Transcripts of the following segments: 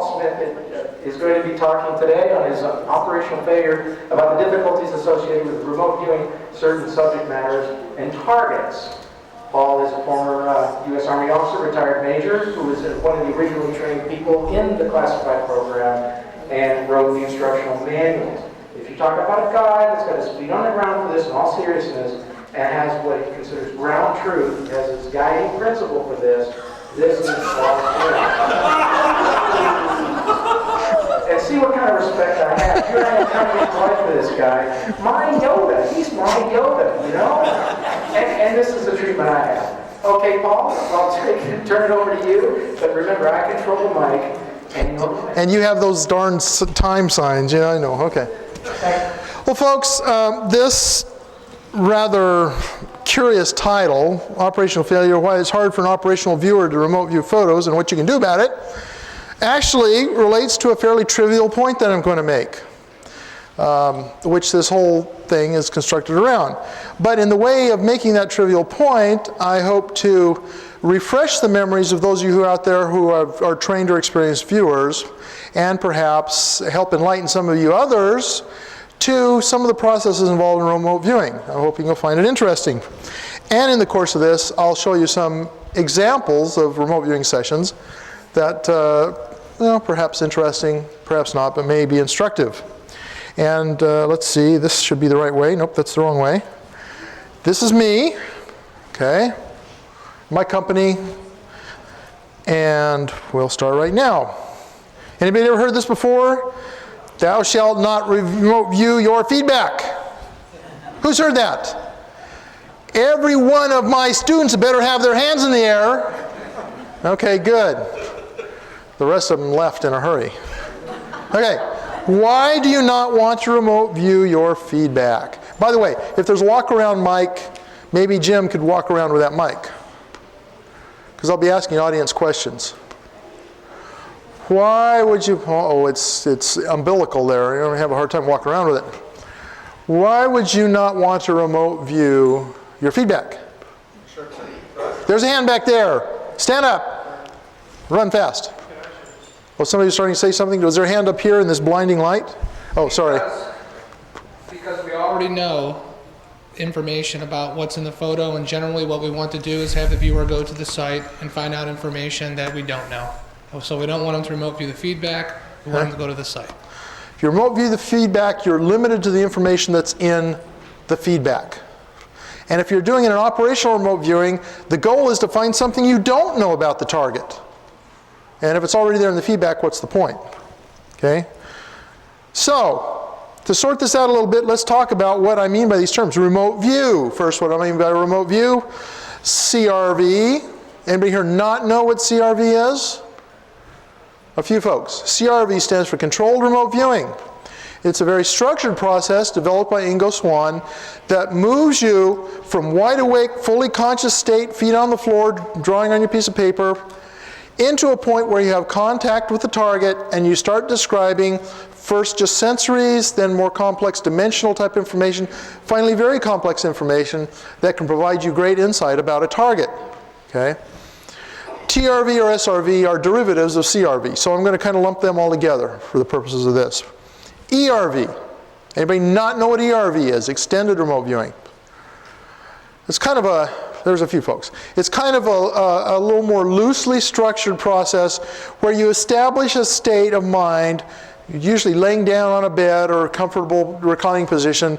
Paul Smith is going to be talking today on his operational failure about the difficulties associated with remote viewing certain subject matters and targets. Paul is a former U.S. Army officer, retired major, who was one of the originally trained people in the classified program and wrote the instructional manuals. If you talk about a guy that's got his feet on the ground for this in all seriousness and has what he considers ground truth as his guiding principle for this is Paul Smith. And see what kind of respect I have. Here I am trying to fight for this guy. My Yoda, he's my Yoda, you know? And this is the treatment I have. Okay, Paul, I'll turn it over to you. But remember, I control the mic. And you have those darn time signs. Yeah, I know. Okay. Well, folks, this rather curious title, Operational Failure, Why It's Hard for an Operational Viewer to Remote View Photos and What You Can Do About It, actually relates to a fairly trivial point that I'm going to make, which this whole thing is constructed around. But in the way of making that trivial point, I hope to refresh the memories of those of you who are out there who are trained or experienced viewers, and perhaps help enlighten some of you others to some of the processes involved in remote viewing. I'm hoping you'll find it interesting. And in the course of this, I'll show you some examples of remote viewing sessions that, perhaps interesting, perhaps not, but may be instructive. And let's see, this should be the right way. Nope, that's the wrong way. This is me, okay, my company, and we'll start right now. Anybody ever heard this before? Thou shalt not remote view your feedback. Who's heard that? Every one of my students better have their hands in the air. Okay, good. The rest of them left in a hurry. Okay, why do you not want to remote view your feedback? By the way, if there's a walk-around mic, maybe Jim could walk around with that mic, because I'll be asking audience questions. Why would you, it's umbilical there. You're going to have a hard time walking around with it. Why would you not want to remote view your feedback? There's a hand back there. Stand up. Run fast. Oh, somebody's starting to say something. Was there a hand up here in this blinding light? Oh, sorry. Because we already know information about what's in the photo, and generally what we want to do is have the viewer go to the site and find out information that we don't know. So we don't want them to remote view the feedback, we want them to go to the site. If you remote view the feedback, you're limited to the information that's in the feedback. And if you're doing an operational remote viewing, the goal is to find something you don't know about the target. And if it's already there in the feedback, what's the point? Okay? So, to sort this out a little bit, let's talk about what I mean by these terms. Remote view. First, what I mean by remote view. CRV. Anybody here not know what CRV is? A few folks. CRV stands for Controlled Remote Viewing. It's a very structured process developed by Ingo Swann that moves you from wide awake, fully conscious state, feet on the floor, drawing on your piece of paper, into a point where you have contact with the target and you start describing first just sensories, then more complex dimensional type information, finally very complex information that can provide you great insight about a target. Okay? TRV or SRV are derivatives of CRV, so I'm going to kind of lump them all together for the purposes of this. ERV. Anybody not know what ERV is? Extended remote viewing. It's kind of a, there's a few folks. It's kind of a little more loosely structured process where you establish a state of mind, usually laying down on a bed or a comfortable reclining position,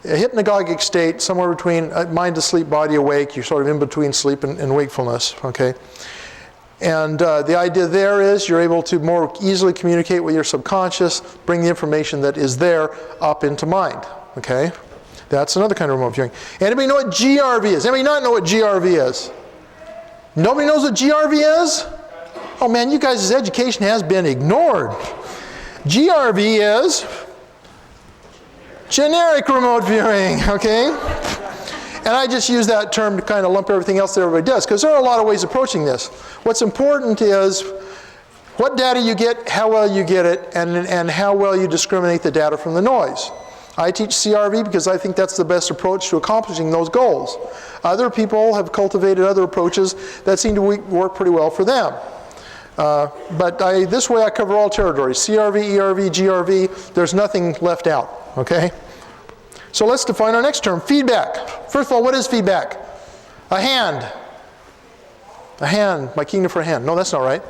a hypnagogic state somewhere between mind asleep, body awake. You're sort of in between sleep and wakefulness, okay? And the idea there is you're able to more easily communicate with your subconscious, bring the information that is there up into mind, okay? That's another kind of remote viewing. Anybody know what GRV is? Anybody not know what GRV is? Nobody knows what GRV is? Oh man, you guys' education has been ignored. GRV is generic remote viewing, okay? And I just use that term to kind of lump everything else that everybody does, because there are a lot of ways of approaching this. What's important is what data you get, how well you get it, and how well you discriminate the data from the noise. I teach CRV because I think that's the best approach to accomplishing those goals. Other people have cultivated other approaches that seem to work pretty well for them. But this way I cover all territories, CRV, ERV, GRV, there's nothing left out, okay? So let's define our next term, feedback. First of all, what is feedback? A hand. A hand, my kingdom for a hand. No, that's not right.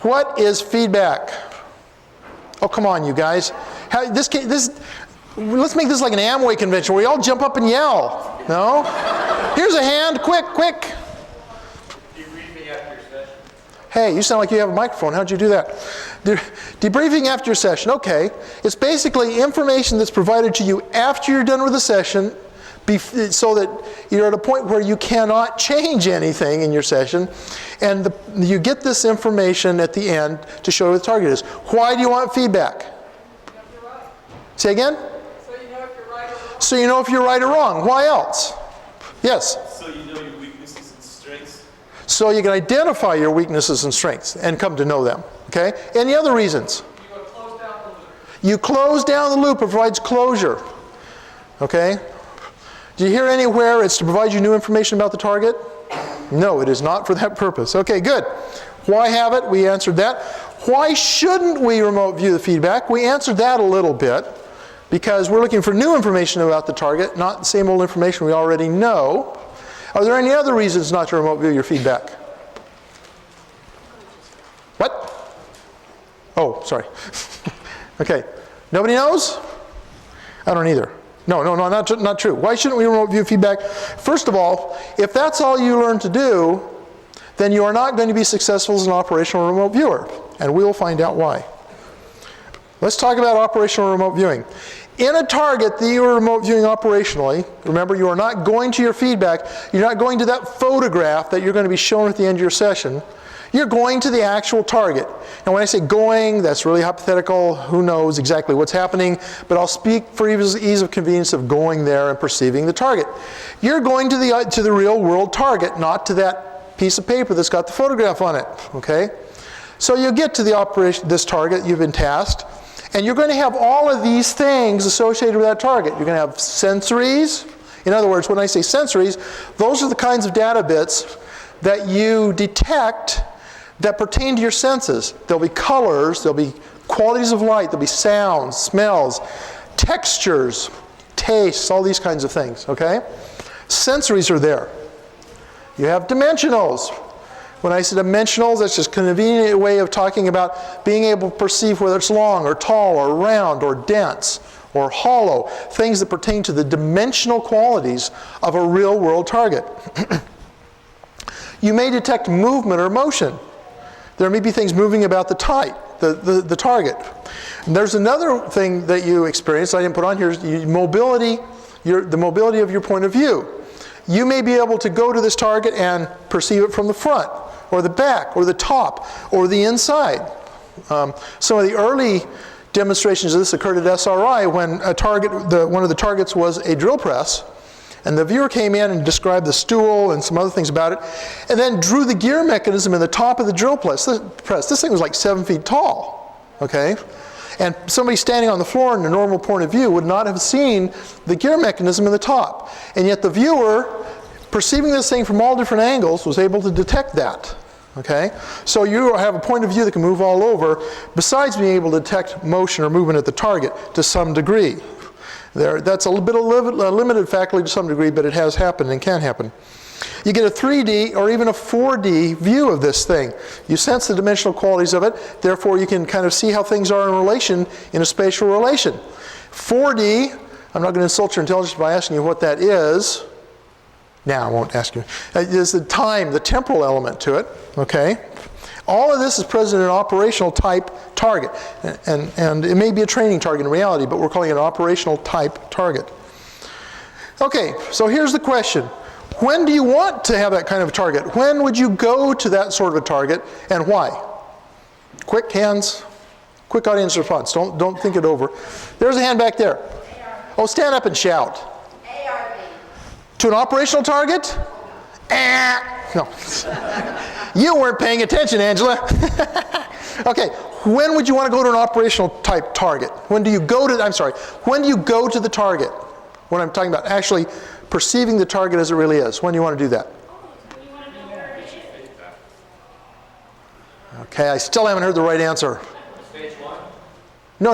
What is feedback? Oh, come on, you guys. Let's make this like an Amway convention where we all jump up and yell. No? Here's a hand, quick, quick. Debriefing after your session. Hey, you sound like you have a microphone. How'd you do that? Debriefing after your session. Okay. It's basically information that's provided to you after you're done with the session so that you're at a point where you cannot change anything in your session. And you get this information at the end to show what the target is. Why do you want feedback? Say again? So you know if you're right or wrong. So you know if you're right or wrong. Why else? Yes? So you know your weaknesses and strengths. So you can identify your weaknesses and strengths and come to know them. Okay? Any other reasons? You want to close down the loop. You close down the loop. It provides closure. Okay? Do you hear anywhere it's to provide you new information about the target? No, it is not for that purpose. Okay, good. Why have it? We answered that. Why shouldn't we remote view the feedback? We answered that a little bit because we're looking for new information about the target, not the same old information we already know. Are there any other reasons not to remote view your feedback? What? Oh, sorry. Okay. Nobody knows? I don't either. No, not true. Why shouldn't we remote view feedback? First of all, if that's all you learn to do, then you are not going to be successful as an operational remote viewer. And we'll find out why. Let's talk about operational remote viewing. In a target that you are remote viewing operationally, remember you are not going to your feedback, you're not going to that photograph that you're going to be shown at the end of your session. You're going to the actual target. And when I say going, that's really hypothetical. Who knows exactly what's happening? But I'll speak for ease of convenience of going there and perceiving the target. You're going to the real world target, not to that piece of paper that's got the photograph on it. Okay? So you get to this target you've been tasked, and you're going to have all of these things associated with that target. You're going to have sensories. In other words, when I say sensories, those are the kinds of data bits that you detect that pertain to your senses. There'll be colors, there'll be qualities of light, there'll be sounds, smells, textures, tastes, all these kinds of things, okay? Sensories are there. You have dimensionals. When I say dimensionals, that's just a convenient way of talking about being able to perceive whether it's long or tall or round or dense or hollow, things that pertain to the dimensional qualities of a real world target. You may detect movement or motion. There may be things moving about the target. And there's another thing that you experience I didn't put on here, is mobility, the mobility of your point of view. You may be able to go to this target and perceive it from the front, or the back, or the top, or the inside. Some of the early demonstrations of this occurred at SRI when one of the targets was a drill press. And the viewer came in and described the stool and some other things about it, and then drew the gear mechanism in the top of the drill press. This thing was like 7 feet tall, okay? And somebody standing on the floor in a normal point of view would not have seen the gear mechanism in the top. And yet the viewer, perceiving this thing from all different angles, was able to detect that, okay? So you have a point of view that can move all over, besides being able to detect motion or movement at the target to some degree. That's a little bit of limited faculty to some degree, but it has happened and can happen. You get a 3D or even a 4D view of this thing. You sense the dimensional qualities of it, therefore you can kind of see how things are in relation in a spatial relation. 4D, I'm not going to insult your intelligence by asking you what that is. Now I won't ask you. Is the time, the temporal element to it, okay? All of this is present in an operational type target. And it may be a training target in reality, but we're calling it an operational type target. Okay, so here's the question. When do you want to have that kind of target? When would you go to that sort of a target, and why? Quick hands, quick audience response. Don't think it over. There's a hand back there. ARV. Oh, stand up and shout. ARV. To an operational target? No. You weren't paying attention, Angela. Okay, when would you want to go to an operational type target? When do you go to the target? When I'm talking about actually perceiving the target as it really is. When do you want to do that? Okay, I still haven't heard the right answer. Stage one? No.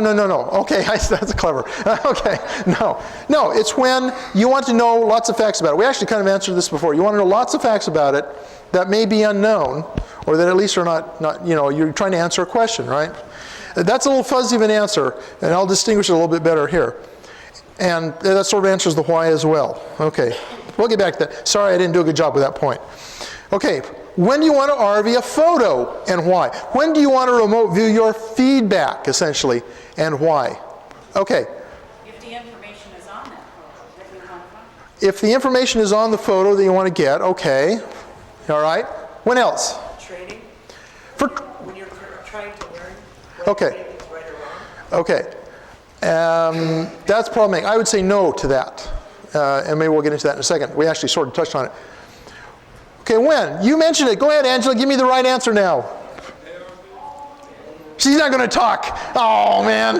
Okay, that's clever. Okay, no, it's when you want to know lots of facts about it. We actually kind of answered this before. You want to know lots of facts about it that may be unknown, or that at least are not you're trying to answer a question, right? That's a little fuzzy of an answer, and I'll distinguish it a little bit better here. And that sort of answers the why as well. Okay, we'll get back to that. Sorry, I didn't do a good job with that point. Okay, when do you want to RV a photo, and why? When do you want to remote view your feedback, essentially, and why? Okay. If the information is on that photo that you want to find. If the information is on the photo that you want to get, okay. All right. When else? Trading, For, when you're trying to learn okay. maybe it's right or wrong. Okay. That's problematic. I would say no to that. And maybe we'll get into that in a second. We actually sort of touched on it. Okay, when? You mentioned it. Go ahead, Angela. Give me the right answer now. She's not going to talk. Oh, man.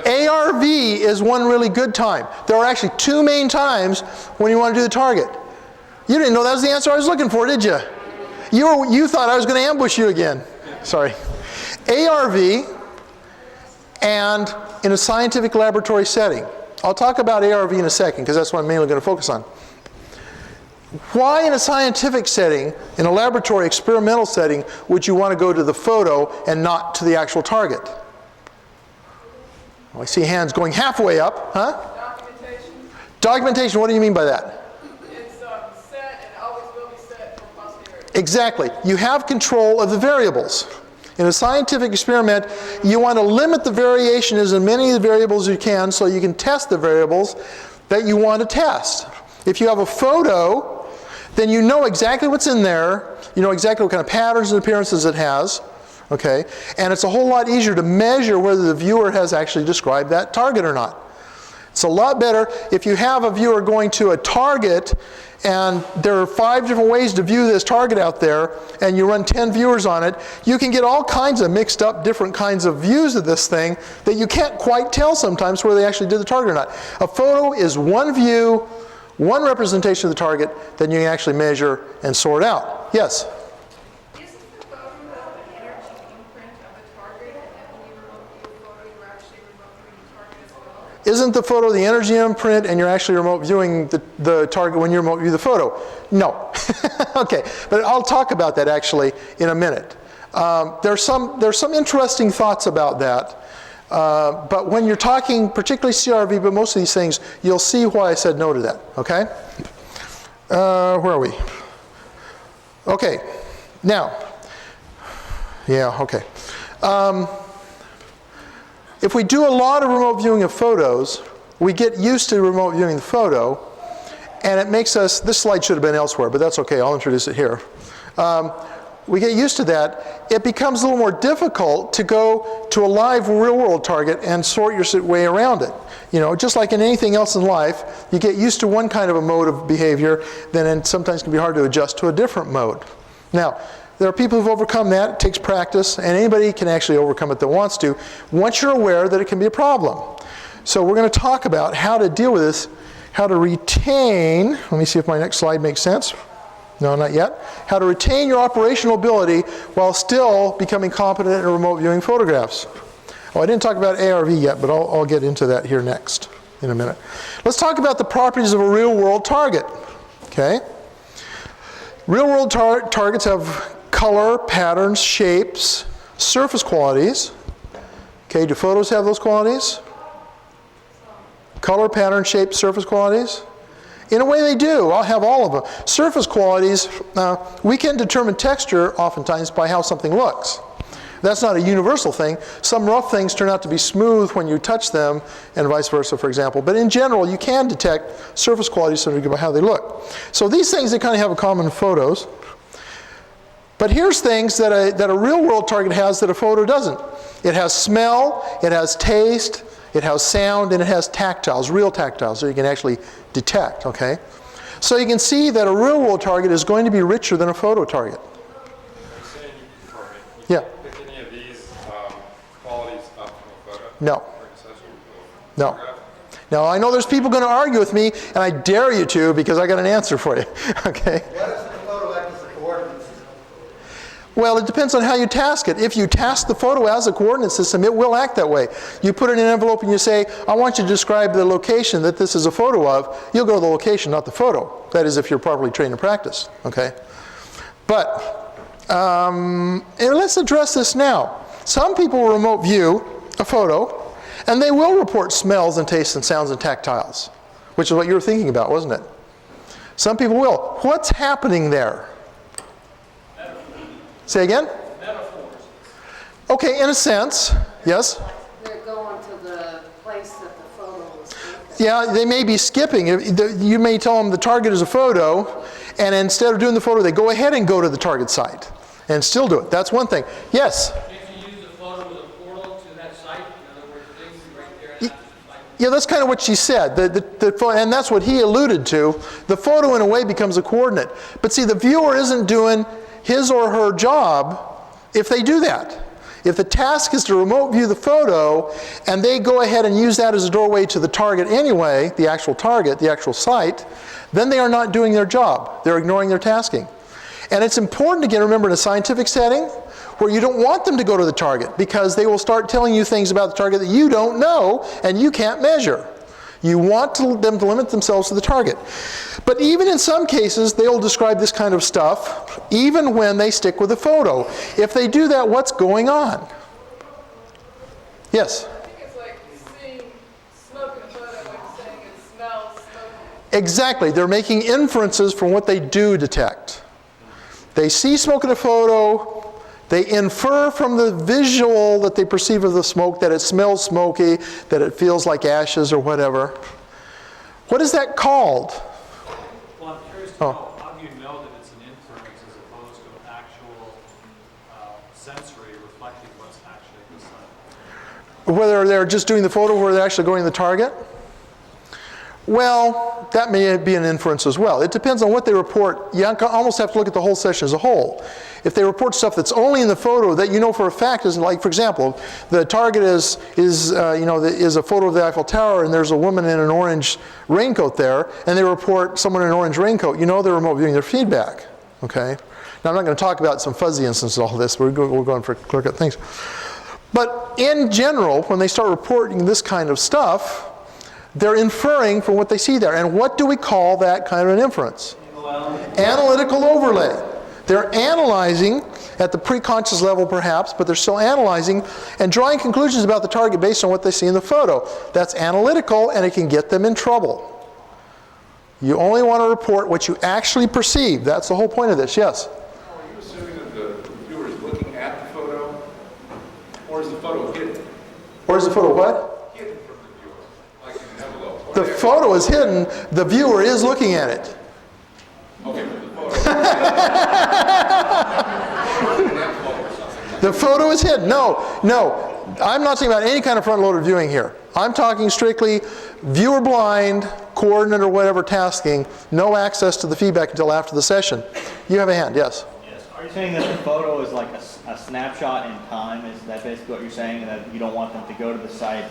ARV is one really good time. There are actually two main times when you want to do the target. You didn't know that was the answer I was looking for, did you? You thought I was going to ambush you again. Sorry. ARV and in a scientific laboratory setting. I'll talk about ARV in a second because that's what I'm mainly going to focus on. Why in a scientific setting, in a laboratory experimental setting, would you want to go to the photo and not to the actual target? Well, I see hands going halfway up, huh? Documentation, Documentation, what do you mean by that? it's set and always will be set for posterity. Exactly. You have control of the variables. In a scientific experiment, you want to limit the variation as many of the variables as you can so you can test the variables that you want to test. If you have a photo, then you know exactly what's in there, you know exactly what kind of patterns and appearances it has, okay? And it's a whole lot easier to measure whether the viewer has actually described that target or not. It's a lot better if you have a viewer going to a target and there are 5 different ways to view this target out there and you run 10 viewers on it, you can get all kinds of mixed up different kinds of views of this thing that you can't quite tell sometimes whether they actually did the target or not. A photo is one view, one representation of the target, then you can actually measure and sort out. Yes? Isn't the photo an energy imprint of the target, and then when you remote view the photo, you're actually remote viewing the target as well? Isn't the photo the energy imprint and you're actually remote viewing the target when you remote view the photo? No. Okay, but I'll talk about that actually in a minute. There's some interesting thoughts about that. But when you're talking, particularly CRV, but most of these things, you'll see why I said no to that, okay? Where are we? Okay, now, yeah, okay. If we do a lot of remote viewing of photos, we get used to remote viewing the photo, and it makes us, this slide should have been elsewhere, but that's okay, I'll introduce it here. We get used to that, it becomes a little more difficult to go to a live real-world target and sort your way around it. You know, just like in anything else in life, you get used to one kind of a mode of behavior, then it sometimes can be hard to adjust to a different mode. Now, there are people who've overcome that, it takes practice, and anybody can actually overcome it that wants to, once you're aware that it can be a problem. So we're going to talk about how to deal with this, how to retain, let me see if my next slide makes sense. No, not yet. How to retain your operational ability while still becoming competent in remote viewing photographs. Oh, I didn't talk about ARV yet, but I'll get into that here next in a minute. Let's talk about the properties of a real-world target. Okay? Real-world targets have color, patterns, shapes, surface qualities. Okay, do photos have those qualities? Color, pattern, shape, surface qualities? In a way they do. I'll have all of them. Surface qualities, we can determine texture oftentimes by how something looks. That's not a universal thing. Some rough things turn out to be smooth when you touch them, and vice versa, for example. But in general, you can detect surface qualities by how they look. So these things, they kind of have a common in photos. But here's things that a real-world target has that a photo doesn't. It has smell, it has taste, it has sound, and it has tactiles, real tactiles, so you can actually detect, okay? So you can see that a real-world target is going to be richer than a photo target. You're saying you Yeah. can't pick any of these qualities up from a photo? No. Or accessory No. photograph? Now, I know there's people going to argue with me, and I dare you to because I got an answer for you, okay? What is the photo act as the coordinates? Well, it depends on how you task it. If you task the photo as a coordinate system, it will act that way. You put it in an envelope and you say, I want you to describe the location that this is a photo of. You'll go to the location, not the photo. That is if you're properly trained and practiced, okay? But and let's address this now. Some people will remote view a photo, and they will report smells and tastes and sounds and tactiles, which is what you were thinking about, wasn't it? Some people will. What's happening there? Say again? Metaphors. Okay, in a sense, yes? They're going to the place that the photo was taken. Yeah, they may be skipping. You may tell them the target is a photo, and instead of doing the photo, they go ahead and go to the target site and still do it. That's one thing. Yes? If you use a photo with a portal to that site, in other words, things right there and that's the site. Yeah, that's kind of what she said, and that's what he alluded to. The photo, in a way, becomes a coordinate. But see, the viewer isn't doing his or her job if they do that. If the task is to remote view the photo, and they go ahead and use that as a doorway to the target anyway, the actual target, the actual site, then they are not doing their job. They're ignoring their tasking. And it's important, again, remember, in a scientific setting, where you don't want them to go to the target, because they will start telling you things about the target that you don't know and you can't measure. You want them to limit themselves to the target. But even in some cases, they'll describe this kind of stuff, even when they stick with a photo. If they do that, what's going on? Yes? I think it's like seeing smoke in a photo, like saying it smells smoky. Exactly. They're making inferences from what they do detect. They see smoke in a photo. They infer from the visual that they perceive of the smoke that it smells smoky, that it feels like ashes or whatever. What is that called? Well, I'm curious to know, how do you know that it's an inference as opposed to an actual sensory reflecting what's actually in the sun? Whether they're just doing the photo or they're actually going to the target? Well, that may be an inference as well. It depends on what they report. You almost have to look at the whole session as a whole. If they report stuff that's only in the photo that you know for a fact is, like, for example, the target is a photo of the Eiffel Tower and there's a woman in an orange raincoat there, and they report someone in an orange raincoat, you know they're remote viewing their feedback. Okay? Now I'm not going to talk about some fuzzy instances of all this. We're going for clear-cut things. But in general, when they start reporting this kind of stuff, they're inferring from what they see there. And what do we call that kind of an inference? Analytical overlay. They're analyzing at the preconscious level perhaps, but they're still analyzing and drawing conclusions about the target based on what they see in the photo. That's analytical, and it can get them in trouble. You only want to report what you actually perceive. That's the whole point of this. Yes? Are you assuming that the viewer is looking at the photo, or is the photo hidden? Or is the photo what? Hidden from the viewer, like in an envelope. The photo is hidden. The viewer is looking at it. Okay, but the photo. The photo is hidden. No. I'm not talking about any kind of front-loaded viewing here. I'm talking strictly viewer blind, coordinate or whatever tasking, no access to the feedback until after the session. You have a hand, yes? Yes. Are you saying that the photo is like a snapshot in time? Is that basically what you're saying? That you don't want them to go to the site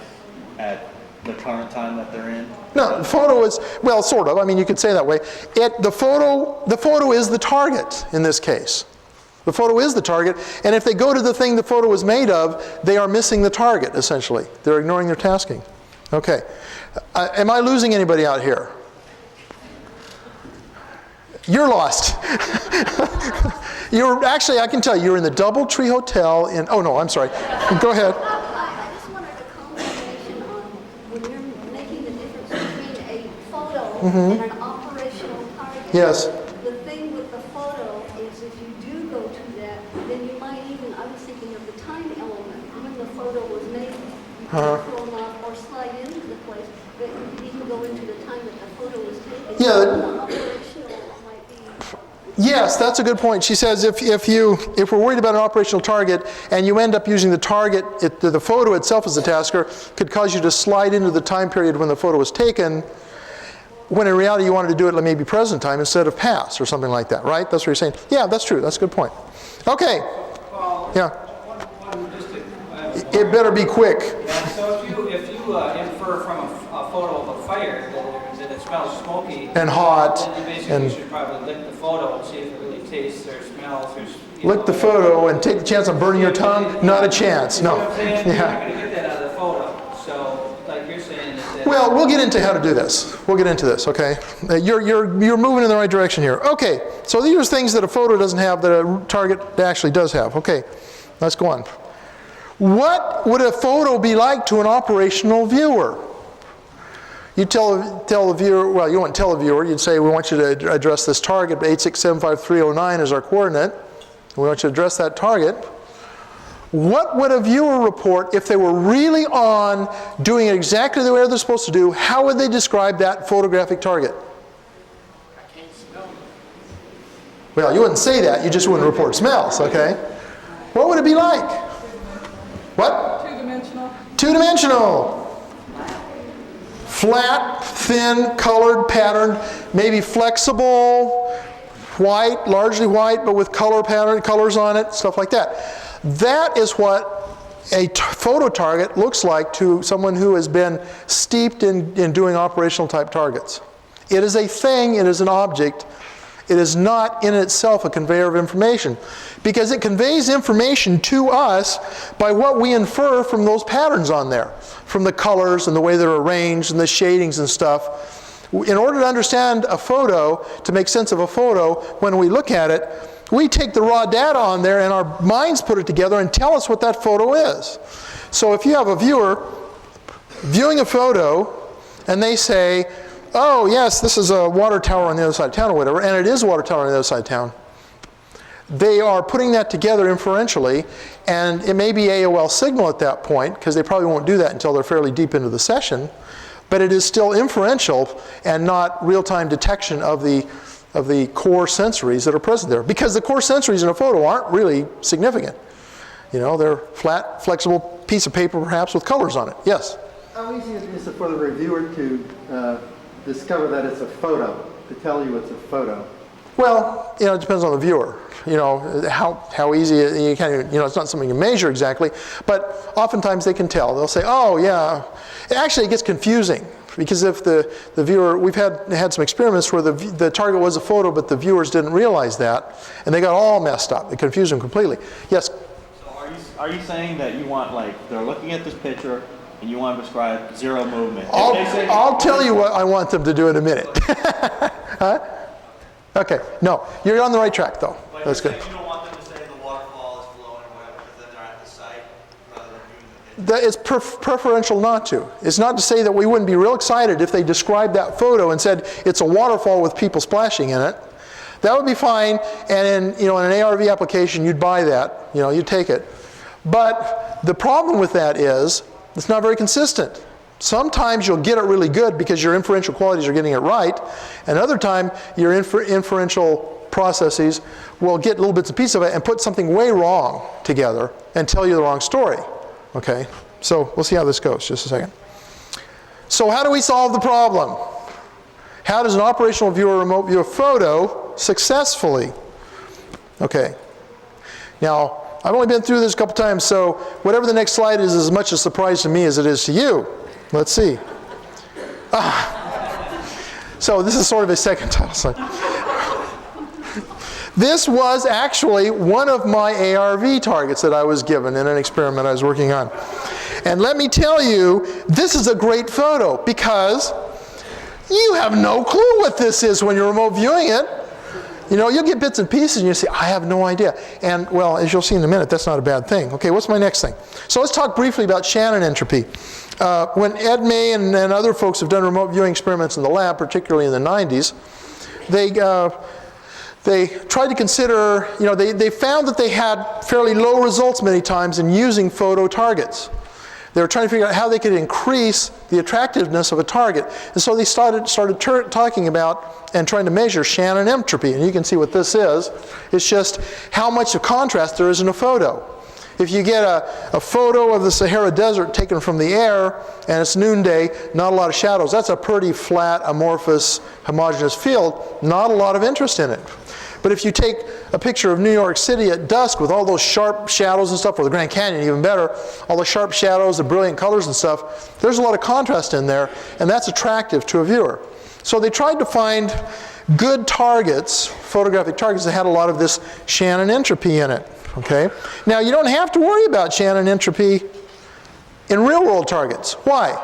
at the current time that they're in? No, the photo is, well, sort of. I mean, you could say that way. The photo is the target in this case. The photo is the target, and if they go to the thing the photo is made of, they are missing the target, essentially. They're ignoring their tasking. Okay. Am I losing anybody out here? You're lost. You're actually, I can tell you, you're in the Doubletree Hotel in, oh no, I'm sorry. Go ahead. I just wanted a confirmation on when you're making the difference between a photo and an operational target. Yes. The thing with the photo is if you do go to that, then you might even, I was thinking of the time element, when the photo was made, you could throw off or slide into the place, but you could even go into the time that the photo was taken. Yeah. The operational might be. Yes, that's a good point. She says if we're worried about an operational target and you end up using the target, the photo itself as a tasker, could cause you to slide into the time period when the photo was taken, when in reality you wanted to do it maybe present time instead of past or something like that, right? That's what you're saying. Yeah, that's true. That's a good point. Okay. Yeah. It better be quick. Yeah, so if you infer from a photo of a fire that it smells smoky and hot, then you basically should probably lick the photo and see if it really tastes or smells or Lick the photo and take the chance of burning your tongue? Not a chance, no. You know what I'm saying? You're not Yeah. gonna get that out of the photo. So, like you're saying, is that... Well, we'll get into how to do this. We'll get into this, okay? You're moving in the right direction here. Okay, so these are things that a photo doesn't have that a target actually does have. Okay, let's go on. What would a photo be like to an operational viewer? You tell the viewer, well, you wouldn't tell the viewer, you'd say, we want you to address this target, 8675309 is our coordinate. We want you to address that target. What would a viewer report if they were really on doing it exactly the way they're supposed to do? How would they describe that photographic target? I can't smell. Well, you wouldn't say that, you just wouldn't report smells, okay? What would it be like? What? Two-dimensional. Two-dimensional. Flat, thin, colored, patterned, maybe flexible, white, largely white, but with colors on it, stuff like that. That is what a photo target looks like to someone who has been steeped in doing operational type targets. It is a thing, it is an object. It is not in itself a conveyor of information, because it conveys information to us by what we infer from those patterns on there, from the colors and the way they're arranged and the shadings and stuff. In order to understand a photo, to make sense of a photo, when we look at it, we take the raw data on there and our minds put it together and tell us what that photo is. So if you have a viewer viewing a photo and they say, oh yes, this is a water tower on the other side of town or whatever, and it is a water tower on the other side of town, they are putting that together inferentially, and it may be AOL signal at that point, because they probably won't do that until they're fairly deep into the session, but it is still inferential and not real-time detection of the core sensories that are present there. Because the core sensories in a photo aren't really significant. You know, they're flat, flexible piece of paper perhaps with colors on it. Yes? How easy is it for the reviewer to discover that it's a photo, to tell you it's a photo? Well, you know, it depends on the viewer. You know, how easy, you can't even, you know, it's not something you measure exactly, but oftentimes they can tell. They'll say, oh yeah. Actually, it gets confusing, because if the viewer, we've had some experiments where the target was a photo, but the viewers didn't realize that, and they got all messed up. It confused them completely. Yes? So are you saying that you want, like, they're looking at this picture, and you want to describe zero movement? I'll tell you what I want them to do in a minute. Huh? Okay, no, you're on the right track though. But That's good. You don't want them to say the waterfall is flowing or whatever, because then they're at the site rather than viewing the picture. It's preferential not to. It's not to say that we wouldn't be real excited if they described that photo and said it's a waterfall with people splashing in it. That would be fine, and in an ARV application, you'd buy that. You know, you'd take it. But the problem with that is it's not very consistent. Sometimes you'll get it really good because your inferential qualities are getting it right, and other time your inferential processes will get little bits and pieces of it and put something way wrong together and tell you the wrong story. Okay, so we'll see how this goes. Just a second. So how do we solve the problem? How does an operational viewer remote view a photo successfully? Okay. Now, I've only been through this a couple times, so whatever the next slide is as much a surprise to me as it is to you. Let's see. So this is sort of a second title slide. This was actually one of my ARV targets that I was given in an experiment I was working on. And let me tell you, this is a great photo because you have no clue what this is when you're remote viewing it. You know, you'll get bits and pieces and you say, I have no idea. And well, as you'll see in a minute, that's not a bad thing. Okay, what's my next thing? So let's talk briefly about Shannon entropy. When Ed May and other folks have done remote viewing experiments in the lab, particularly in the 90s, they tried to consider, you know, they found that they had fairly low results many times in using photo targets. They were trying to figure out how they could increase the attractiveness of a target. And so they started talking about and trying to measure Shannon entropy. And you can see what this is. It's just how much of contrast there is in a photo. If you get a photo of the Sahara Desert taken from the air and it's noonday, not a lot of shadows, that's a pretty flat, amorphous, homogeneous field, not a lot of interest in it. But if you take a picture of New York City at dusk with all those sharp shadows and stuff, or the Grand Canyon even better, all the sharp shadows, the brilliant colors and stuff, there's a lot of contrast in there, and that's attractive to a viewer. So they tried to find good targets, photographic targets that had a lot of this Shannon entropy in it. Okay? Now you don't have to worry about Shannon entropy in real-world targets. Why?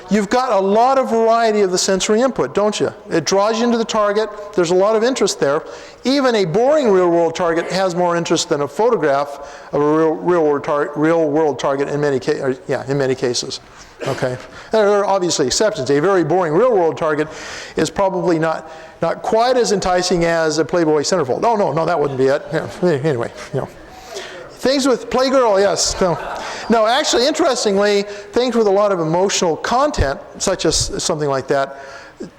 You've got a lot of variety of the sensory input, don't you? It draws you into the target. There's a lot of interest there. Even a boring real-world target has more interest than a photograph of a real-world target in many cases. Okay, there are obviously exceptions. A very boring real-world target is probably not quite as enticing as a Playboy centerfold. No, that wouldn't be it. Yeah, anyway, you know. Things with Playgirl, yes. No, actually, interestingly, things with a lot of emotional content, such as something like that,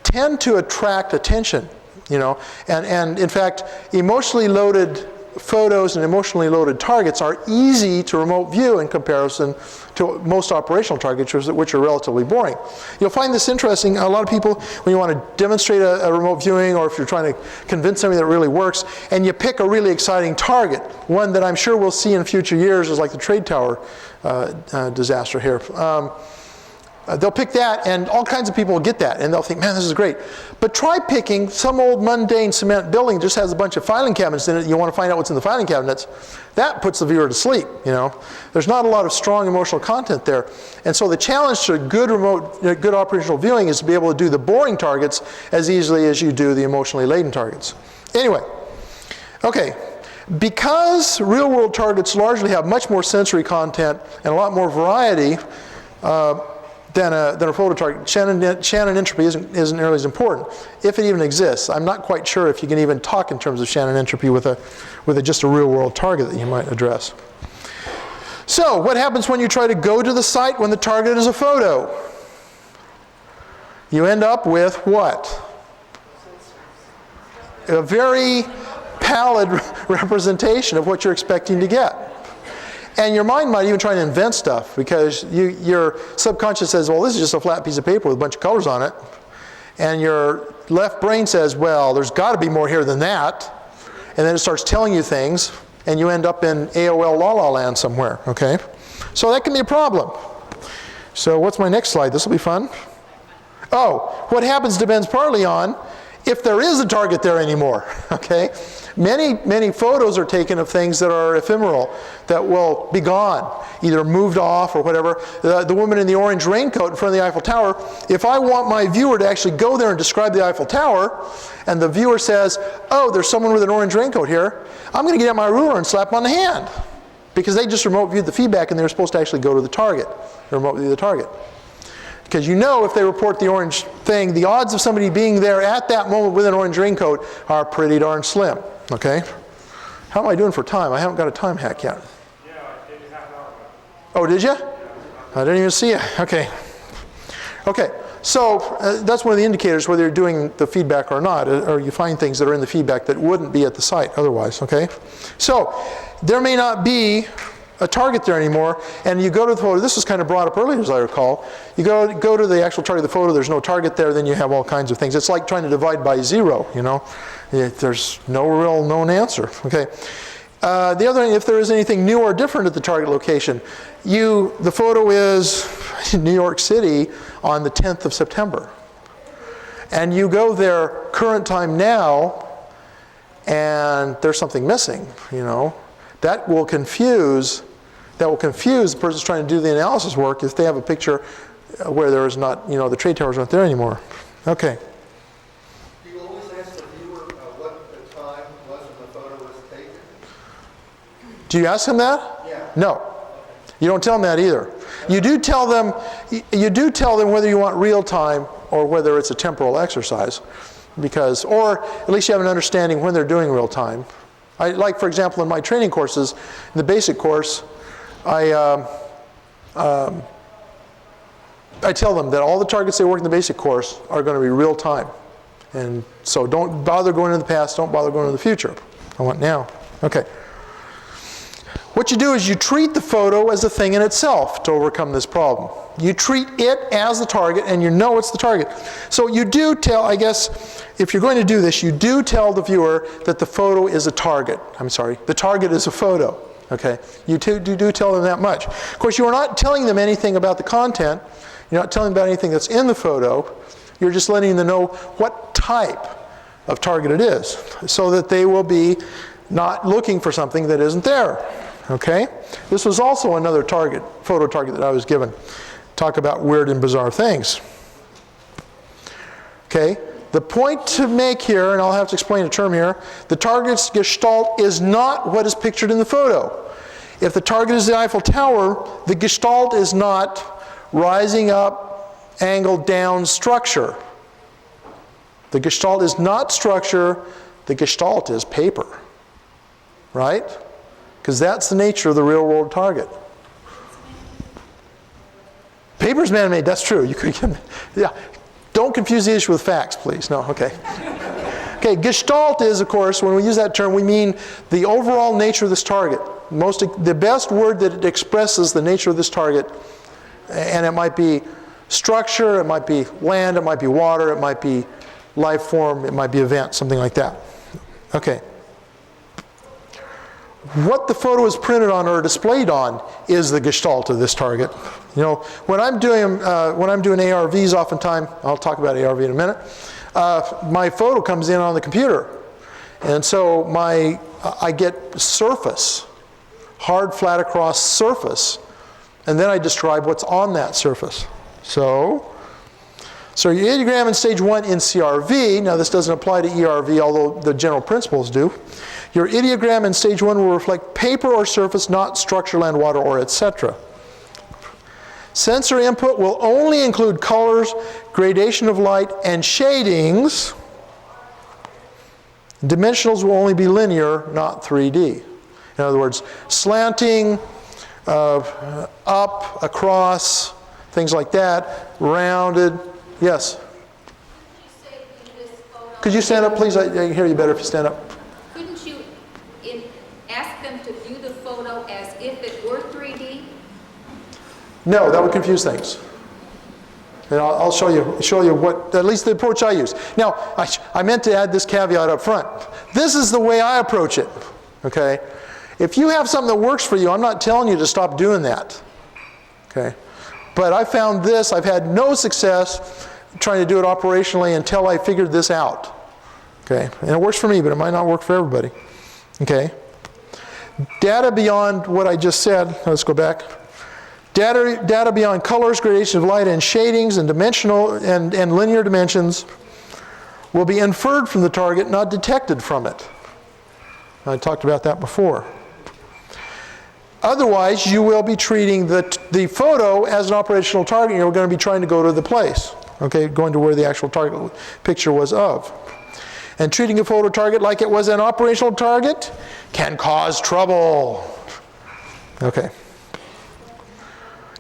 tend to attract attention, you know. And in fact, emotionally loaded photos and emotionally loaded targets are easy to remote view in comparison to most operational targets, which are relatively boring. You'll find this interesting. A lot of people, when you want to demonstrate a remote viewing, or if you're trying to convince somebody that it really works, and you pick a really exciting target, one that I'm sure we'll see in future years is like the trade tower disaster here. They'll pick that, and all kinds of people will get that, and they'll think, man, this is great. But try picking some old mundane cement building that just has a bunch of filing cabinets in it, and you want to find out what's in the filing cabinets. That puts the viewer to sleep, you know. There's not a lot of strong emotional content there. And so the challenge to good operational viewing is to be able to do the boring targets as easily as you do the emotionally laden targets. Anyway, okay. Because real-world targets largely have much more sensory content and a lot more variety, than a photo target, Shannon entropy isn't nearly as important, if it even exists. I'm not quite sure if you can even talk in terms of Shannon entropy with just a real-world target that you might address. So, what happens when you try to go to the site when the target is a photo? You end up with what? A very pallid representation of what you're expecting to get. And your mind might even try to invent stuff, because your subconscious says, well, this is just a flat piece of paper with a bunch of colors on it. And your left brain says, well, there's got to be more here than that. And then it starts telling you things, and you end up in AOL la-la land somewhere, okay? So that can be a problem. So what's my next slide? This will be fun. Oh, what happens depends partly on if there is a target there anymore, okay? Many photos are taken of things that are ephemeral, that will be gone, either moved off or whatever. The woman in the orange raincoat in front of the Eiffel Tower, if I want my viewer to actually go there and describe the Eiffel Tower, and the viewer says, oh, there's someone with an orange raincoat here, I'm going to get out my ruler and slap them on the hand, because they just remote viewed the feedback and they were supposed to actually go to the target, remote view the target. Because you know, if they report the orange thing, the odds of somebody being there at that moment with an orange raincoat are pretty darn slim. Okay? How am I doing for time? I haven't got a time hack yet. Yeah, I gave you half an hour ago. Oh, did you? I didn't even see it. Okay. Okay. So that's one of the indicators whether you're doing the feedback or not, or you find things that are in the feedback that wouldn't be at the site otherwise. Okay? So there may not be a target there anymore, and you go to the photo. This was kind of brought up earlier, as I recall. You go to the actual target of the photo. There's no target there. Then you have all kinds of things. It's like trying to divide by zero. You know, there's no real known answer. Okay. The other thing, if there is anything new or different at the target location, the photo is in New York City on the 10th of September, and you go there current time now, and there's something missing. You know. That will confuse the person trying to do the analysis work if they have a picture where there is not, you know, the trade towers aren't there anymore. Okay. Do you always ask the viewer what the time was when the photo was taken? Do you ask them that? Yeah. No. You don't tell them that either. You do tell them whether you want real time or whether it's a temporal exercise, because, or at least you have an understanding when they're doing real time. Like, for example, in my training courses, in the basic course, I tell them that all the targets they work in the basic course are going to be real time. And so don't bother going into the past, don't bother going into the future. I want now. Okay. What you do is you treat the photo as a thing in itself to overcome this problem. You treat it as the target, and you know it's the target. So you do tell, I guess, if you're going to do this, you do tell the viewer that the photo is a target. I'm sorry, the target is a photo. Okay, you do tell them that much. Of course, you are not telling them anything about the content. You're not telling about anything that's in the photo. You're just letting them know what type of target it is, so that they will be not looking for something that isn't there. Okay? This was also another target, photo target that I was given. Talk about weird and bizarre things. Okay? The point to make here, and I'll have to explain a term here, the target's gestalt is not what is pictured in the photo. If the target is the Eiffel Tower, the gestalt is not rising up, angled down structure. The gestalt is not structure, the gestalt is paper. Right? Because that's the nature of the real world target. Paper's man-made, that's true. You could, yeah. Don't confuse the issue with facts, please. No, okay. Okay, gestalt is, of course, when we use that term, we mean the overall nature of this target. The best word that expresses the nature of this target, and it might be structure, it might be land, it might be water, it might be life form, it might be event, something like that. Okay. What the photo is printed on or displayed on is the gestalt of this target. You know, when I'm doing ARVs, oftentimes, I'll talk about ARV in a minute, my photo comes in on the computer. And so I get surface, hard, flat across surface, and then I describe what's on that surface. So your ideogram in stage 1 in CRV, now this doesn't apply to ERV, although the general principles do. Your ideogram in stage 1 will reflect paper or surface, not structure, land, water, or etc. Sensory input will only include colors, gradation of light, and shadings. Dimensionals will only be linear, not 3D. In other words, slanting, up, across, things like that, rounded. Yes? Could you stand up, please? I can hear you better if you stand up. Couldn't you ask them to view the photo as if it were 3D? No, that would confuse things. And I'll show you what, at least the approach I use. Now, I meant to add this caveat up front. This is the way I approach it, okay? If you have something that works for you, I'm not telling you to stop doing that, okay? But I found this, I've had no success trying to do it operationally until I figured this out, okay? And it works for me, but it might not work for everybody, okay? Data beyond what I just said, let's go back. Data beyond colors, gradation of light, and shadings, and dimensional and linear dimensions will be inferred from the target, not detected from it. I talked about that before. Otherwise, you will be treating the photo as an operational target. You're going to be trying to go to the place, okay, going to where the actual target picture was of. And treating a photo target like it was an operational target can cause trouble. Okay.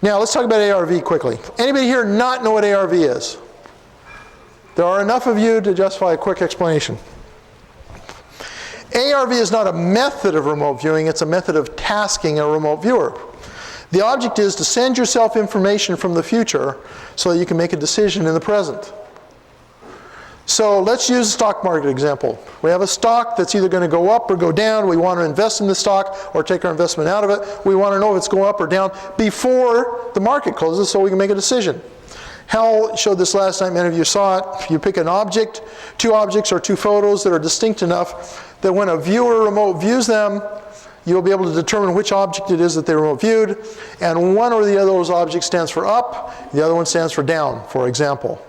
Now, let's talk about ARV quickly. Anybody here not know what ARV is? There are enough of you to justify a quick explanation. ARV is not a method of remote viewing, it's a method of tasking a remote viewer. The object is to send yourself information from the future so that you can make a decision in the present. So let's use a stock market example. We have a stock that's either going to go up or go down. We want to invest in the stock or take our investment out of it. We want to know if it's going up or down before the market closes so we can make a decision. Hal showed this last night, many of you saw it. You pick an object, two objects or two photos that are distinct enough that when a viewer remote views them, you'll be able to determine which object it is that they remote viewed, and one or the other of those objects stands for up, the other one stands for down, for example.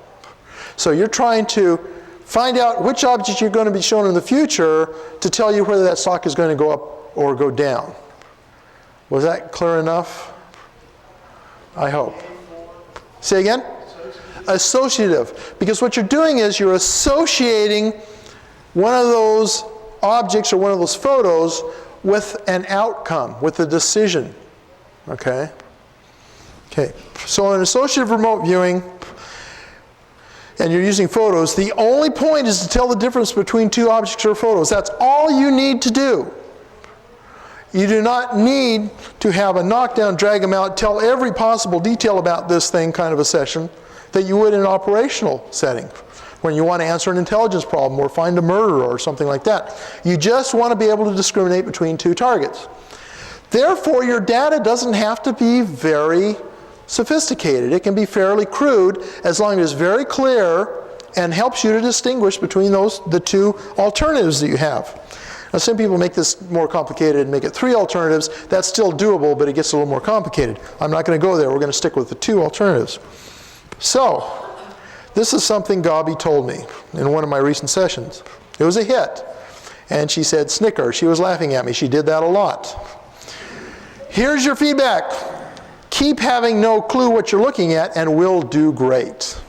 So you're trying to find out which object you're going to be shown in the future to tell you whether that stock is going to go up or go down. Was that clear enough? I hope. Say again? Associative. Because what you're doing is you're associating one of those objects or one of those photos with an outcome, with a decision. Okay? Okay. So in associative remote viewing, and you're using photos, the only point is to tell the difference between two objects or photos. That's all you need to do. You do not need to have a knockdown, drag them out, tell every possible detail about this thing kind of a session that you would in an operational setting when you want to answer an intelligence problem or find a murderer or something like that. You just want to be able to discriminate between two targets. Therefore, your data doesn't have to be very sophisticated. It can be fairly crude as long as it's very clear and helps you to distinguish between the two alternatives that you have. Now, some people make this more complicated and make it 3 alternatives. That's still doable, but it gets a little more complicated. I'm not going to go there. We're going to stick with the 2 alternatives. So, this is something Gabi told me in one of my recent sessions. It was a hit. And she said, snicker. She was laughing at me. She did that a lot. Here's your feedback. Keep having no clue what you're looking at, and we'll do great.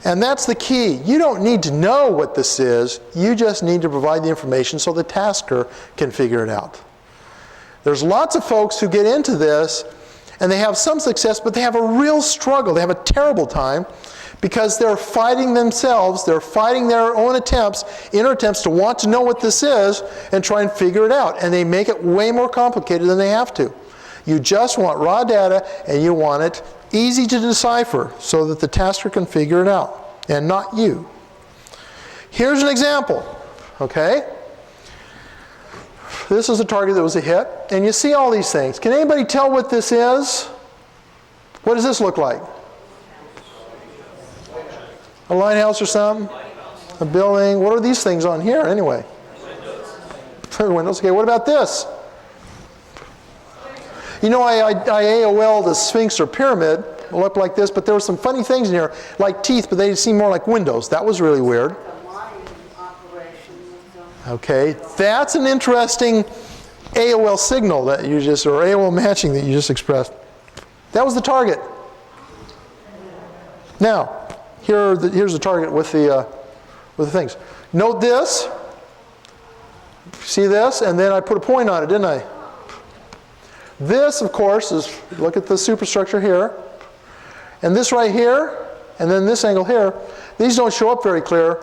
And that's the key. You don't need to know what this is. You just need to provide the information so the tasker can figure it out. There's lots of folks who get into this, and they have some success, but they have a real struggle. They have a terrible time because they're fighting themselves. They're fighting their own inner attempts to want to know what this is and try and figure it out. And they make it way more complicated than they have to. You just want raw data, and you want it easy to decipher so that the tasker can figure it out, and not you. Here's an example, okay? This is a target that was a hit, and you see all these things. Can anybody tell what this is? What does this look like? A lighthouse or something? A building? What are these things on here anyway? Windows. Okay, what about this? You know, I AOL'd a sphinx or pyramid. It looked like this, but there were some funny things in here, like teeth, but they seemed more like windows. That was really weird. Okay, that's an interesting AOL signal that you just, or AOL matching that you just expressed. That was the target. Now, here's the target with the things. Note this. See this? And then I put a point on it, didn't I? This, of course, is, look at the superstructure here. And this right here, and then this angle here. These don't show up very clear,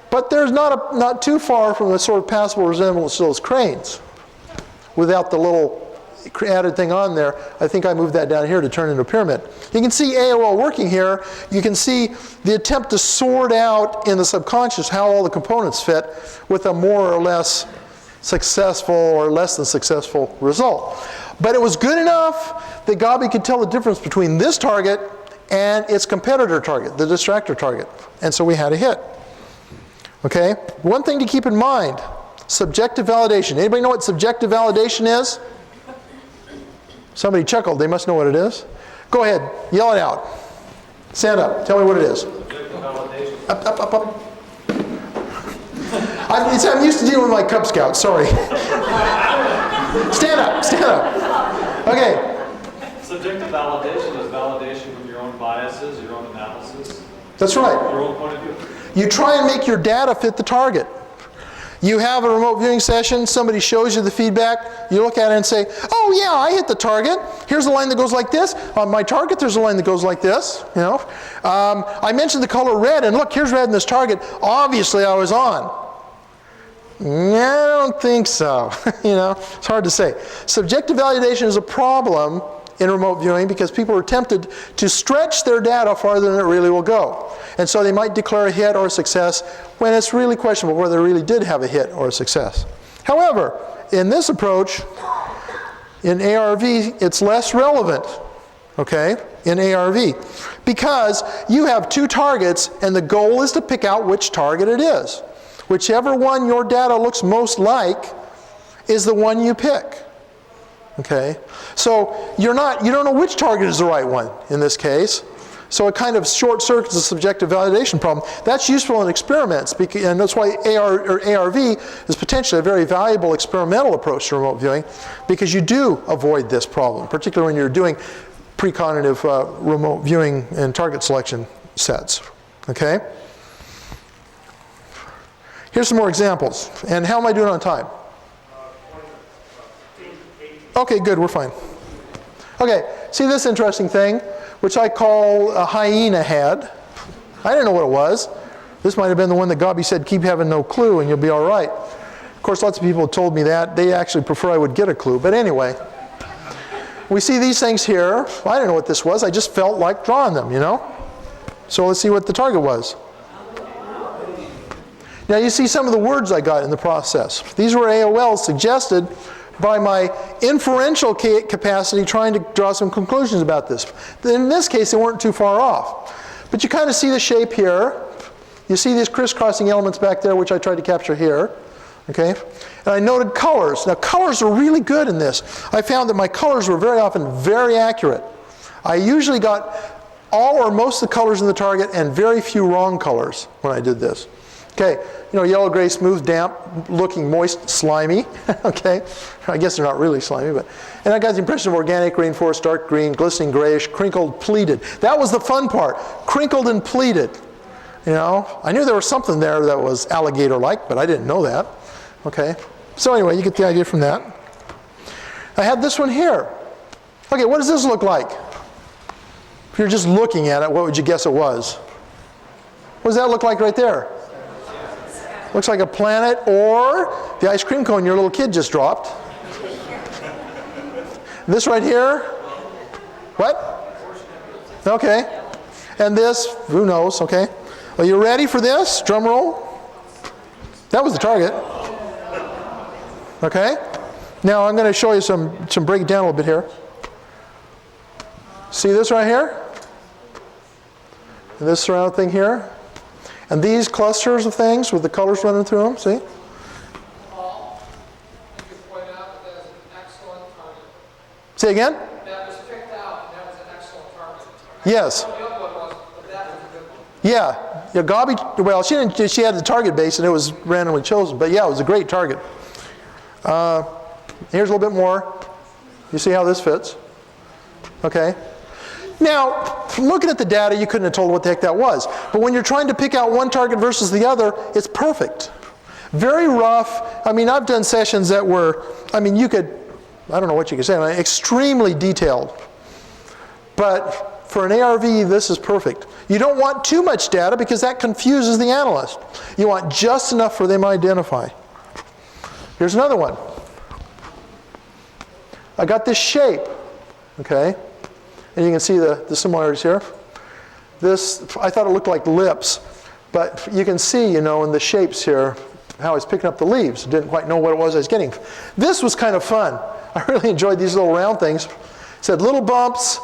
but there's not too far from a sort of passable resemblance to those cranes without the little added thing on there. I think I moved that down here to turn into a pyramid. You can see AOL working here. You can see the attempt to sort out in the subconscious how all the components fit with a more or less successful or less than successful result. But it was good enough that Gabi could tell the difference between this target and its competitor target, the distractor target. And so we had a hit. Okay? One thing to keep in mind, subjective validation. Anybody know what subjective validation is? Somebody chuckled. They must know what it is. Go ahead. Yell it out. Stand up. Tell me what it is. Subjective validation. Up. I'm used to dealing with my Cub Scouts. Sorry. Stand up. Okay. Subjective validation is validation from your own biases, your own analysis. That's right. Your own point of view. You try and make your data fit the target. You have a remote viewing session, somebody shows you the feedback, you look at it and say, oh yeah, I hit the target. Here's a line that goes like this. On my target, there's a line that goes like this. You know, I mentioned the color red, and look, here's red in this target. Obviously, I was on. I don't think so. You know, it's hard to say. Subjective validation is a problem in remote viewing because people are tempted to stretch their data farther than it really will go. And so they might declare a hit or a success when it's really questionable whether they really did have a hit or a success. However, in this approach, in ARV, it's less relevant, okay, in ARV, because you have 2 targets and the goal is to pick out which target it is. Whichever one your data looks most like is the one you pick. Okay? So you don't know which target is the right one in this case. So it kind of short circuits the subjective validation problem. That's useful in experiments, and that's why ARV is potentially a very valuable experimental approach to remote viewing, because you do avoid this problem, particularly when you're doing precognitive remote viewing and target selection sets. Okay? Here's some more examples. And how am I doing on time? Okay, good, we're fine. Okay, see this interesting thing, which I call a hyena head. I didn't know what it was. This might have been the one that Gabi said, keep having no clue and you'll be all right. Of course, lots of people have told me that. They actually prefer I would get a clue. But anyway, we see these things here. I didn't know what this was. I just felt like drawing them, you know? So let's see what the target was. Now you see some of the words I got in the process. These were AOL suggested by my inferential capacity trying to draw some conclusions about this. In this case, they weren't too far off. But you kind of see the shape here. You see these crisscrossing elements back there, which I tried to capture here. Okay? And I noted colors. Now, colors are really good in this. I found that my colors were very often very accurate. I usually got all or most of the colors in the target and very few wrong colors when I did this. Okay, you know, yellow, gray, smooth, damp, looking moist, slimy. Okay, I guess they're not really slimy, but. And I got the impression of organic, reinforced, dark green, glistening grayish, crinkled, pleated. That was the fun part, crinkled and pleated. You know, I knew there was something there that was alligator-like, but I didn't know that. Okay, so anyway, you get the idea from that. I had this one here. Okay, what does this look like? If you're just looking at it, what would you guess it was? What does that look like right there? Looks like a planet or the ice cream cone your little kid just dropped. This right here? What? Okay. And this, who knows, okay. Are you ready for this? Drum roll. That was the target. Okay. Now I'm going to show you break it down a little bit here. See this right here? And this surrounding thing here? And these clusters of things with the colors running through them, see? Paul, you could point out that that's an excellent target. Say again? That was picked out, and that was an excellent target. Yes. The other one was, but that was a good one. Yeah. Gabi, well, she had the target base and it was randomly chosen, but yeah, it was a great target. Here's a little bit more. You see how this fits? Okay. Now, looking at the data, you couldn't have told what the heck that was. But when you're trying to pick out one target versus the other, it's perfect. Very rough. I mean, I've done sessions that were, I mean, you could, I don't know what you could say, I mean, extremely detailed. But for an ARV, this is perfect. You don't want too much data because that confuses the analyst. You want just enough for them to identify. Here's another one. I got this shape, okay? And you can see the similarities here. This, I thought it looked like lips, but you can see, you know, in the shapes here, how I was picking up the leaves. Didn't quite know what it was I was getting. This was kind of fun. I really enjoyed these little round things. It said little bumps,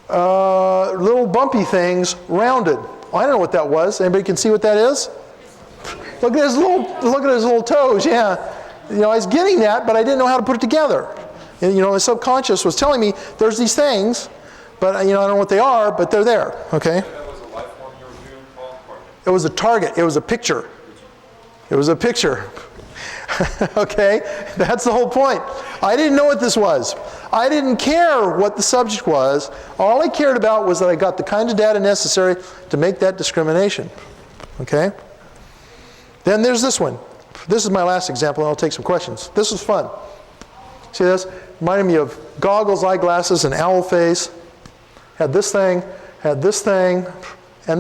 little bumpy things, rounded. Well, I don't know what that was. Anybody can see what that is? Look at his little toes, yeah. You know, I was getting that, but I didn't know how to put it together. And, you know, my subconscious was telling me there's these things, but you know, I don't know what they are, but they're there, okay? That was a life form you were doing, Paul? It was a target. It was a picture. It was a picture. Okay? That's the whole point. I didn't know what this was. I didn't care what the subject was. All I cared about was that I got the kind of data necessary to make that discrimination. Okay? Then there's this one. This is my last example, and I'll take some questions. This was fun. See this? Reminded me of goggles, eyeglasses, and owl face. Had this thing, and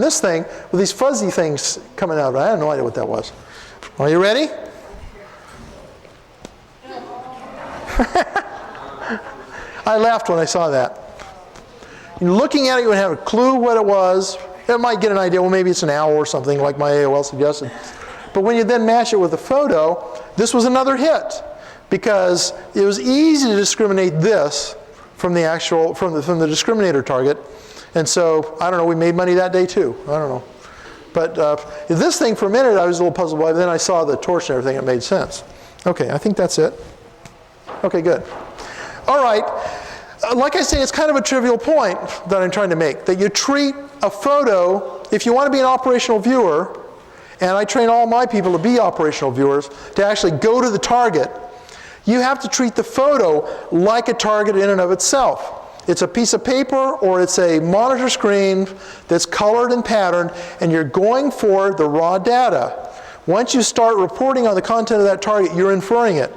this thing with these fuzzy things coming out. I had no idea what that was. Are you ready? I laughed when I saw that. Looking at it, you would have a clue what it was. It might get an idea, well, maybe it's an owl or something like my AOL suggested. But when you then match it with a photo, this was another hit because it was easy to discriminate this from the actual, from the discriminator target. And so, I don't know, we made money that day too. I don't know. But this thing, for a minute, I was a little puzzled by it. Then I saw the torch and everything. It made sense. Okay, I think that's it. Okay, good. All right. Like I say, it's kind of a trivial point that I'm trying to make, that you treat a photo, if you want to be an operational viewer, and I train all my people to be operational viewers, to actually go to the target, you have to treat the photo like a target in and of itself. It's a piece of paper or it's a monitor screen that's colored and patterned, and you're going for the raw data. Once you start reporting on the content of that target, you're inferring it.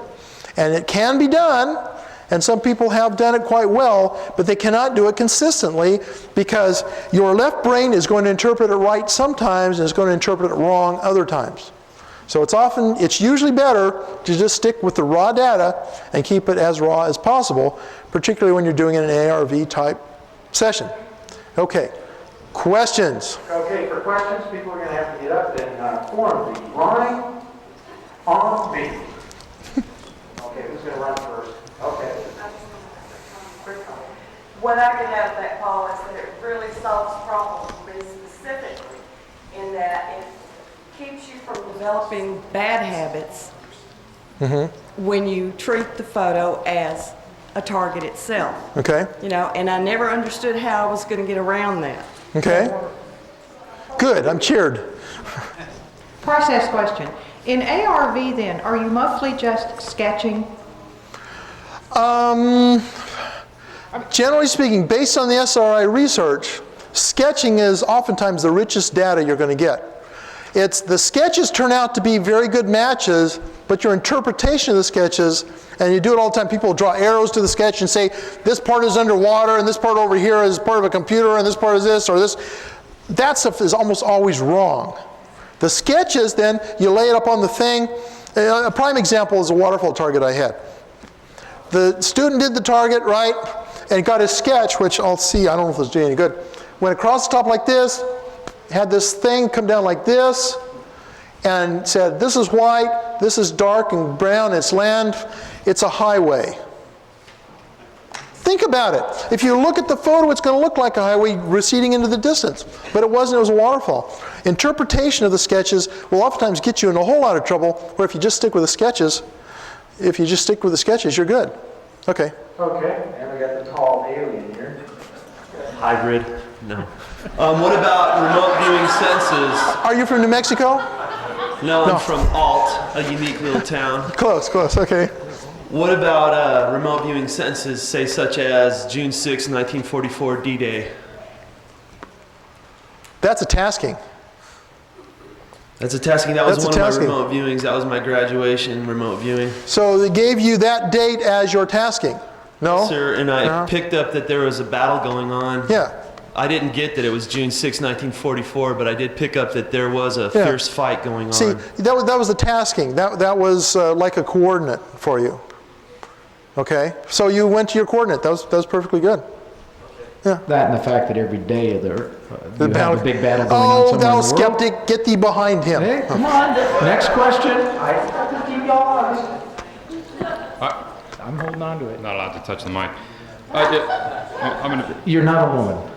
And it can be done, and some people have done it quite well, but they cannot do it consistently because your left brain is going to interpret it right sometimes and is going to interpret it wrong other times. So it's usually better to just stick with the raw data and keep it as raw as possible, particularly when you're doing it in an ARV type session. Okay, questions? Okay, for questions, people are going to have to get up and form the line on me. Okay, who's going to run first? what I get out of that, Paul, is that it really solves problems for me specifically in that it keeps you from developing bad habits when you treat the photo as a target itself. Okay. You know, and I never understood how I was going to get around that. Okay. Good, I'm cheered. Process question. In ARV then, are you mostly just sketching? Generally speaking, based on the SRI research, sketching is oftentimes the richest data you're going to get. The sketches turn out to be very good matches, but your interpretation of the sketches, and you do it all the time, people draw arrows to the sketch and say, this part is underwater, and this part over here is part of a computer, and this part is this, or this. That stuff is almost always wrong. The sketches, then, you lay it up on the thing. A prime example is a waterfall target I had. The student did the target, right, and got his sketch, which I'll see, I don't know if it's doing any good. Went across the top like this, had this thing come down like this, and said, this is white, this is dark and brown, it's land, it's a highway. Think about it. If you look at the photo, it's going to look like a highway receding into the distance. But it wasn't, it was a waterfall. Interpretation of the sketches will oftentimes get you in a whole lot of trouble, where if you just stick with the sketches, you're good. Okay. Okay, and we got the tall alien here. Hybrid? No. What about remote viewing senses? Are you from New Mexico? No, I'm from Alt, a unique little town. Close, okay. What about remote viewing sentences, say such as June 6, 1944 D-Day? That's a tasking. That's a tasking. That was one of my remote viewings. That was my graduation remote viewing. So they gave you that date as your tasking? No? Yes, sir, and I picked up that there was a battle going on. Yeah. I didn't get that it was June 6, 1944, but I did pick up that there was a fierce fight going on. See, that was the tasking. That was like a coordinate for you. Okay? So you went to your coordinate. That was perfectly good. Yeah. That and the fact that every day of you have a big battle going on somewhere thou in the world. skeptic, get thee behind him. Hey, come on. Next question. I have to keep y'all honest. I'm holding on to it. Not allowed to touch the mic. You're not a woman.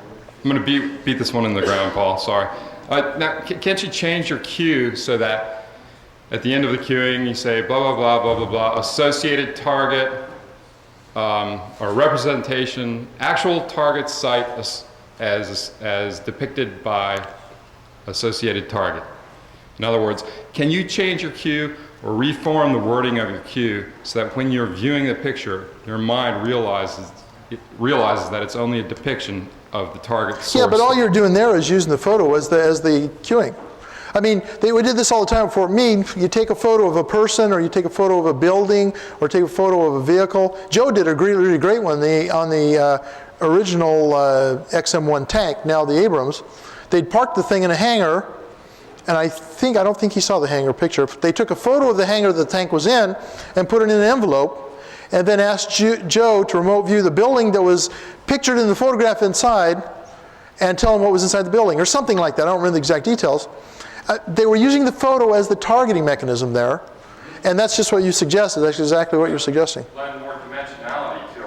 I'm going to beat this one in the ground, Paul. Sorry. Now, can't you change your cue so that at the end of the queuing you say blah, blah, blah, blah, blah, blah, associated target, or representation, actual target site as depicted by associated target. In other words, can you change your cue or reform the wording of your cue so that when you're viewing the picture, your mind realizes that it's only a depiction of the target source? Yeah, but all you're doing there is using the photo as the cueing. I mean, we did this all the time for me. You take a photo of a person, or you take a photo of a building, or take a photo of a vehicle. Joe did a really great one on the original XM1 tank, now the Abrams. They'd parked the thing in a hangar, and I don't think he saw the hangar picture. They took a photo of the hangar the tank was in and put it in an envelope, and then asked Joe to remote view the building that was pictured in the photograph inside and tell him what was inside the building, or something like that. I don't remember the exact details. They were using the photo as the targeting mechanism there, and that's just what you suggested. That's exactly what you're suggesting. Lend more dimensionality to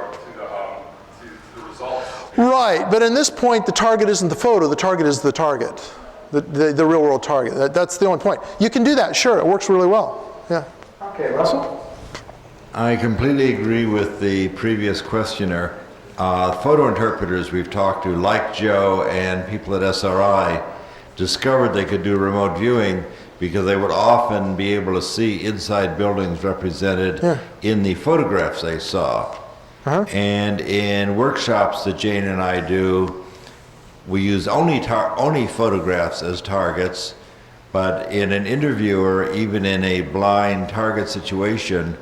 the results. Right, but in this point, the target isn't the photo. The target is the target, the real-world target. That's the only point. You can do that, sure. It works really well. Yeah. Okay, Russell? I completely agree with the previous questioner. Photo interpreters we've talked to, like Joe and people at SRI, discovered they could do remote viewing because they would often be able to see inside buildings represented in the photographs they saw. And in workshops that Jane and I do, we use only photographs as targets, but in an interview or even in a blind target situation,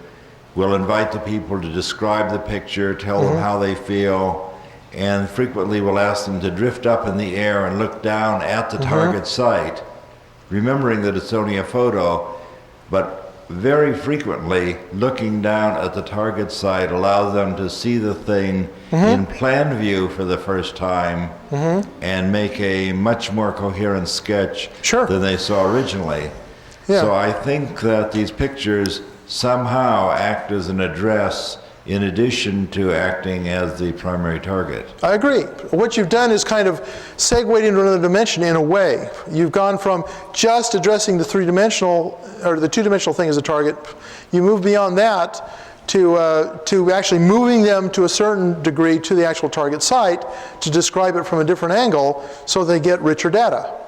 we'll invite the people to describe the picture, tell them how they feel, and frequently we'll ask them to drift up in the air and look down at the target site, remembering that it's only a photo, but very frequently looking down at the target site allows them to see the thing in plan view for the first time and make a much more coherent sketch than they saw originally. So I think that these pictures somehow act as an address in addition to acting as the primary target. I agree. What you've done is kind of segued into another dimension in a way. You've gone from just addressing the three-dimensional, or the two-dimensional thing as a target. You move beyond that to actually moving them to a certain degree to the actual target site to describe it from a different angle so they get richer data.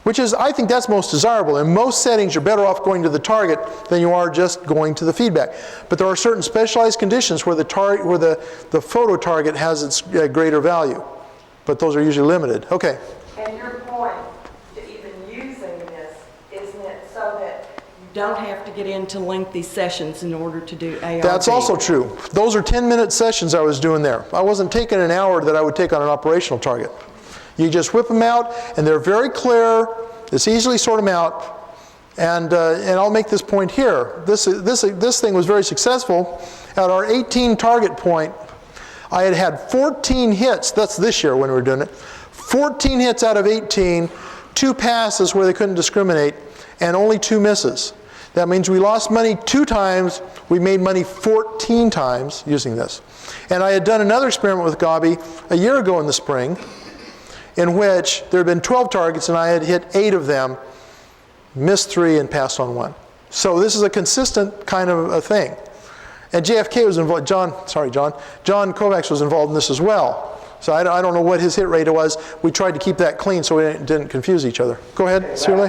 Which is, I think that's most desirable. In most settings, you're better off going to the target than you are just going to the feedback. But there are certain specialized conditions where the photo target has its greater value. But those are usually limited. Okay. And your point to even using this, isn't it so that you don't have to get into lengthy sessions in order to do ARV? That's also true. Those are 10-minute sessions I was doing there. I wasn't taking an hour that I would take on an operational target. You just whip them out, and they're very clear. It's easily sort them out. And I'll make this point here. This thing was very successful. At our 18 target point, I had had 14 hits. That's this year when we were doing it. 14 hits out of 18, 2 passes where they couldn't discriminate, and only 2 misses. That means we lost money 2 times. We made money 14 times using this. And I had done another experiment with Gabi a year ago in the spring, in which there had been 12 targets and I had hit 8 of them, missed 3 and passed on 1. So this is a consistent kind of a thing. And JFK was involved, John Kovacs was involved in this as well. So I don't know what his hit rate was. We tried to keep that clean so we didn't confuse each other. Go ahead, Sirle.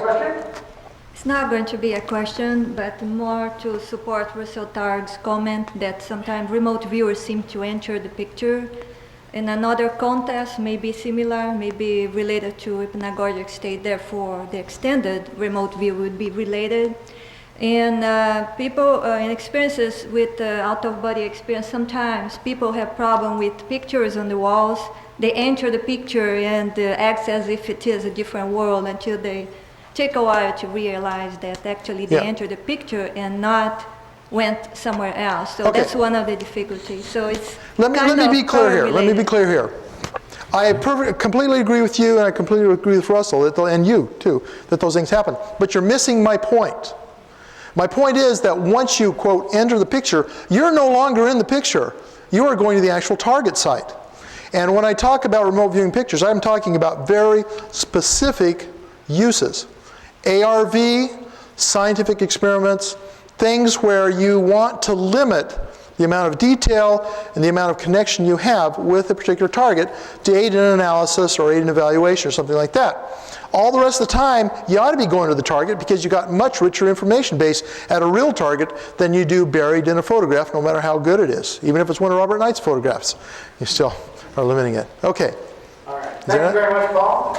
It's not going to be a question, but more to support Russell Targ's comment that sometimes remote viewers seem to enter the picture. In another context, may be similar, may be related to hypnagogic state, therefore the extended remote view would be related. And people in experiences with out-of-body experience, sometimes people have problem with pictures on the walls. They enter the picture and act as if it is a different world until they take a while to realize that actually they entered the picture and not went somewhere else. So that's one of the difficulties. So it's Let me be clear here. Let me be clear here. I completely agree with you, and I completely agree with Russell, and you too, that those things happen. But you're missing my point. My point is that once you, quote, enter the picture, you're no longer in the picture. You are going to the actual target site. And when I talk about remote viewing pictures, I'm talking about very specific uses. ARV, scientific experiments, things where you want to limit the amount of detail and the amount of connection you have with a particular target to aid in analysis or aid in evaluation or something like that. All the rest of the time, you ought to be going to the target because you got much richer information base at a real target than you do buried in a photograph, no matter how good it is. Even if it's one of Robert Knight's photographs, you still are limiting it. Okay. All right. Thank you very much, Paul.